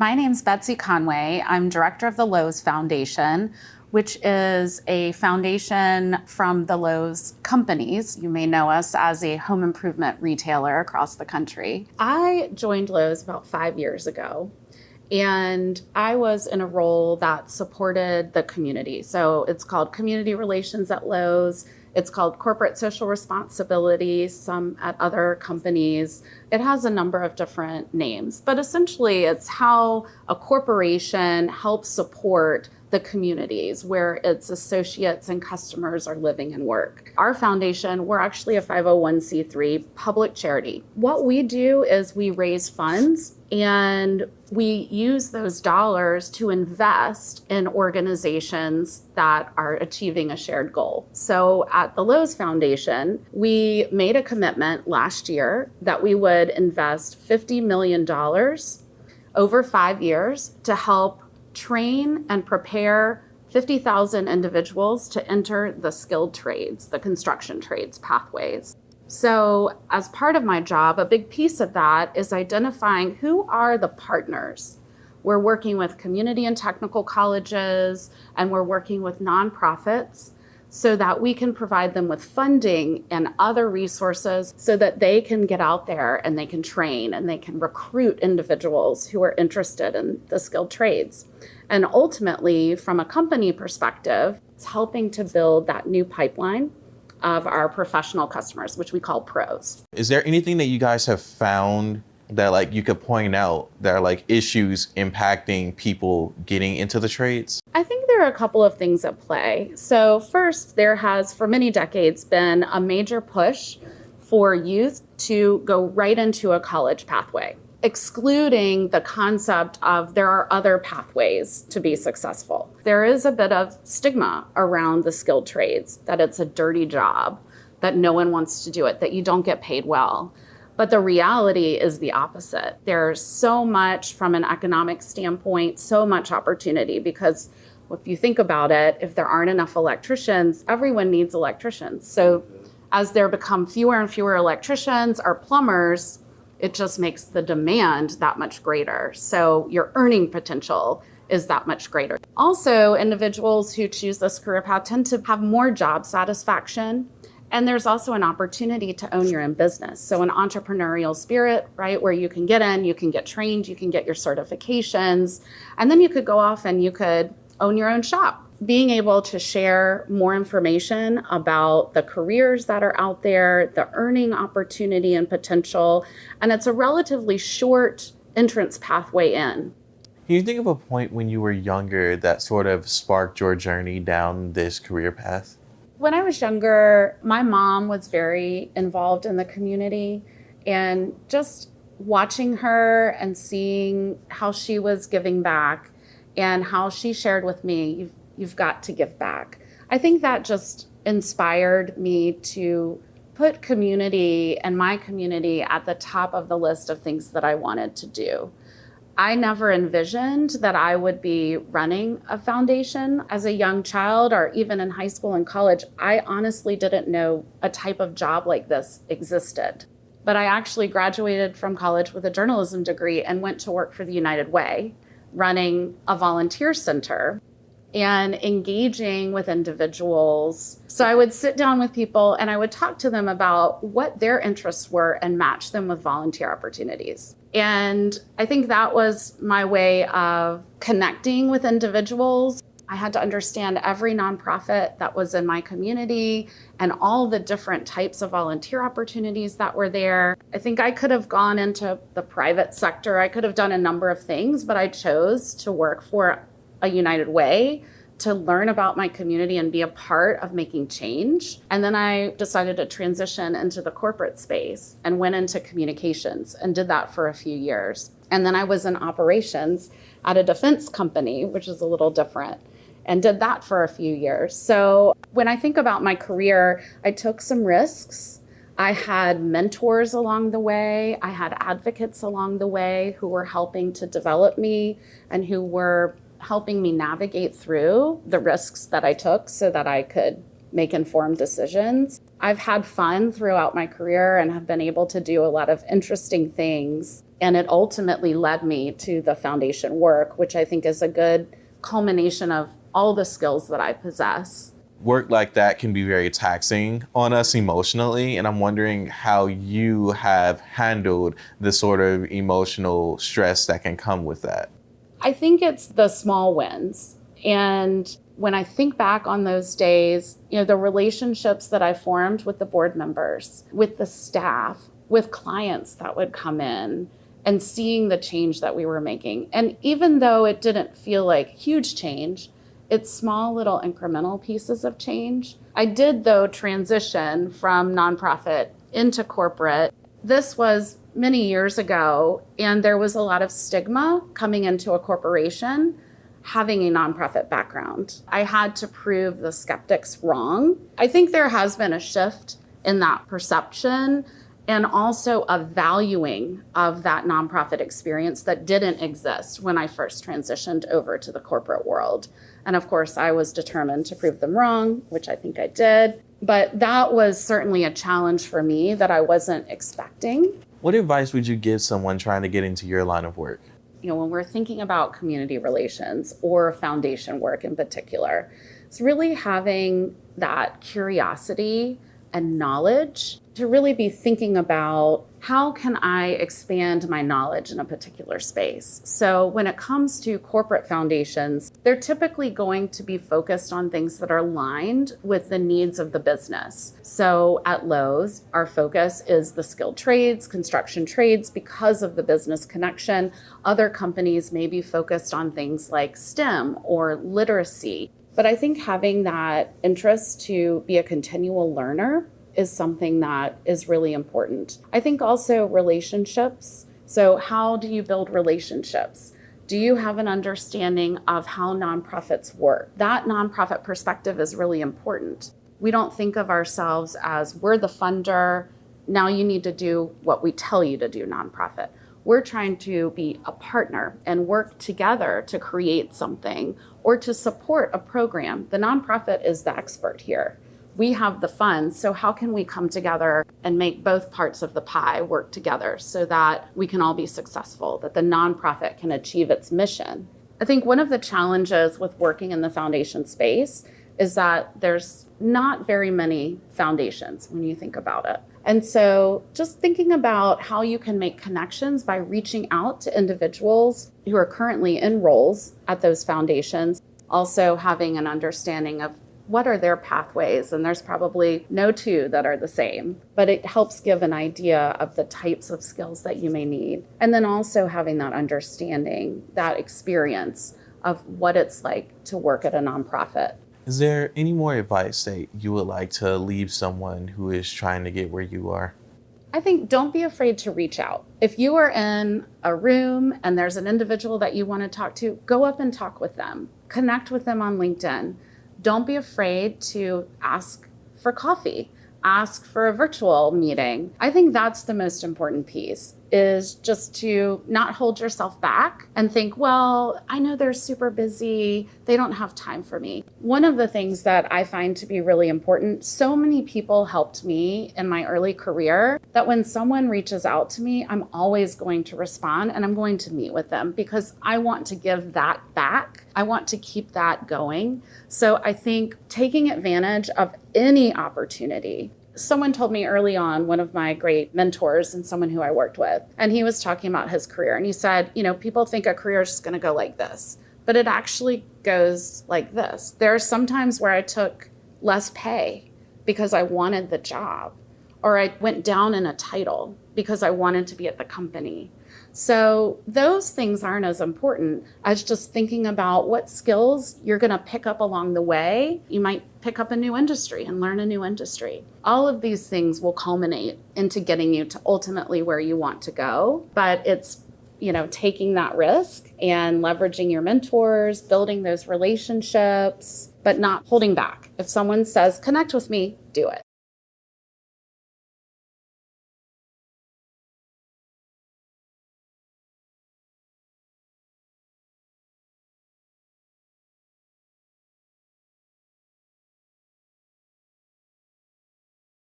My name's Betsy Conway. I'm director of the Lowe's Foundation, which is a foundation from the Lowe's companies. You may know us as a home improvement retailer across the country. I joined Lowe's about 5 years ago, and I was in a role that supported the community. So it's called Community Relations at Lowe's. It's called Corporate Social Responsibility, some at other companies. It has a number of different names, but essentially it's how a corporation helps support the communities where its associates and customers are living and work. Our foundation, we're actually a 501c3 public charity. What we do is we raise funds and we use those dollars to invest in organizations that are achieving a shared goal. So at the Lowe's Foundation, we made a commitment last year that we would invest $50 million over 5 years to help train and prepare 50,000 individuals to enter the skilled trades, the construction trades pathways. So as part of my job, a big piece of that is identifying who are the partners. We're working with community and technical colleges, and we're working with nonprofits so that we can provide them with funding and other resources so that they can get out there and they can train and they can recruit individuals who are interested in the skilled trades. And ultimately, from a company perspective, it's helping to build that new pipeline of our professional customers, which we call pros. Is there anything that you guys have found that you could point out that are issues impacting people getting into the trades? I think there are a couple of things at play. So first, there has for many decades been a major push for youth to go right into a college pathway, excluding the concept of there are other pathways to be successful. There is a bit of stigma around the skilled trades, that it's a dirty job, that no one wants to do it, that you don't get paid well. But the reality is the opposite. There's so much from an economic standpoint, so much opportunity, because if you think about it, if there aren't enough electricians, everyone needs electricians. So as there become fewer and fewer electricians or plumbers, it just makes the demand that much greater. So your earning potential is that much greater. Also, individuals who choose this career path tend to have more job satisfaction. And there's also an opportunity to own your own business. So an entrepreneurial spirit, right, where you can get in, you can get trained, you can get your certifications, and then you could go off and you could own your own shop. Being able to share more information about the careers that are out there, the earning opportunity and potential, and it's a relatively short entrance pathway in. Can you think of a point when you were younger that sort of sparked your journey down this career path? When I was younger, my mom was very involved in the community, and just watching her and seeing how she was giving back and how she shared with me, you've got to give back. I think that just inspired me to put community and my community at the top of the list of things that I wanted to do. I never envisioned that I would be running a foundation as a young child or even in high school and college. I honestly didn't know a type of job like this existed. But I actually graduated from college with a journalism degree and went to work for the United Way, running a volunteer center and engaging with individuals. So I would sit down with people and I would talk to them about what their interests were and match them with volunteer opportunities. And I think that was my way of connecting with individuals. I had to understand every nonprofit that was in my community and all the different types of volunteer opportunities that were there. I think I could have gone into the private sector. I could have done a number of things, but I chose to work for a United Way to learn about my community and be a part of making change. And then I decided to transition into the corporate space and went into communications and did that for a few years. And then I was in operations at a defense company, which is a little different, and did that for a few years. So when I think about my career, I took some risks. I had mentors along the way. I had advocates along the way who were helping to develop me and who were helping me navigate through the risks that I took so that I could make informed decisions. I've had fun throughout my career and have been able to do a lot of interesting things. And it ultimately led me to the foundation work, which I think is a good culmination of all the skills that I possess. Work like that can be very taxing on us emotionally, and I'm wondering how you have handled the sort of emotional stress that can come with that. I think it's the small wins. And when I think back on those days, the relationships that I formed with the board members, with the staff, with clients that would come in, and seeing the change that we were making. And even though it didn't feel like huge change, it's small little incremental pieces of change. I did, though, transition from nonprofit into corporate. This was many years ago, and there was a lot of stigma coming into a corporation having a nonprofit background. I had to prove the skeptics wrong. I think there has been a shift in that perception and also a valuing of that nonprofit experience that didn't exist when I first transitioned over to the corporate world. And of course, I was determined to prove them wrong, which I think I did. But that was certainly a challenge for me that I wasn't expecting. What advice would you give someone trying to get into your line of work? When we're thinking about community relations or foundation work in particular, it's really having that curiosity and knowledge to really be thinking about how can I expand my knowledge in a particular space. So when it comes to corporate foundations, they're typically going to be focused on things that are aligned with the needs of the business. So at Lowe's, our focus is the skilled trades, construction trades, because of the business connection. Other companies may be focused on things like STEM or literacy. But I think having that interest to be a continual learner is something that is really important. I think also relationships. So how do you build relationships? Do you have an understanding of how nonprofits work? That nonprofit perspective is really important. We don't think of ourselves as we're the funder, now you need to do what we tell you to do, nonprofit. We're trying to be a partner and work together to create something or to support a program. The nonprofit is the expert here. We have the funds, so how can we come together and make both parts of the pie work together so that we can all be successful, that the nonprofit can achieve its mission? I think one of the challenges with working in the foundation space is that there's not very many foundations when you think about it. And so just thinking about how you can make connections by reaching out to individuals who are currently in roles at those foundations, also having an understanding of what are their pathways, and there's probably no two that are the same, but it helps give an idea of the types of skills that you may need. And then also having that understanding, that experience of what it's like to work at a nonprofit. Is there any more advice that you would like to leave someone who is trying to get where you are? I think don't be afraid to reach out. If you are in a room and there's an individual that you want to talk to, go up and talk with them. Connect with them on LinkedIn. Don't be afraid to ask for coffee, ask for a virtual meeting. I think that's the most important piece, is just to not hold yourself back and think, well, I know they're super busy, they don't have time for me. One of the things that I find to be really important, so many people helped me in my early career that when someone reaches out to me, I'm always going to respond and I'm going to meet with them because I want to give that back. I want to keep that going. So I think taking advantage of any opportunity. Someone told me early on, one of my great mentors and someone who I worked with, and he was talking about his career. And he said, people think a career is just going to go like this, but it actually goes like this. There are some times where I took less pay because I wanted the job, or I went down in a title because I wanted to be at the company. So those things aren't as important as just thinking about what skills you're going to pick up along the way. You might pick up a new industry and learn a new industry. All of these things will culminate into getting you to ultimately where you want to go. But it's, taking that risk and leveraging your mentors, building those relationships, but not holding back. If someone says, connect with me, do it.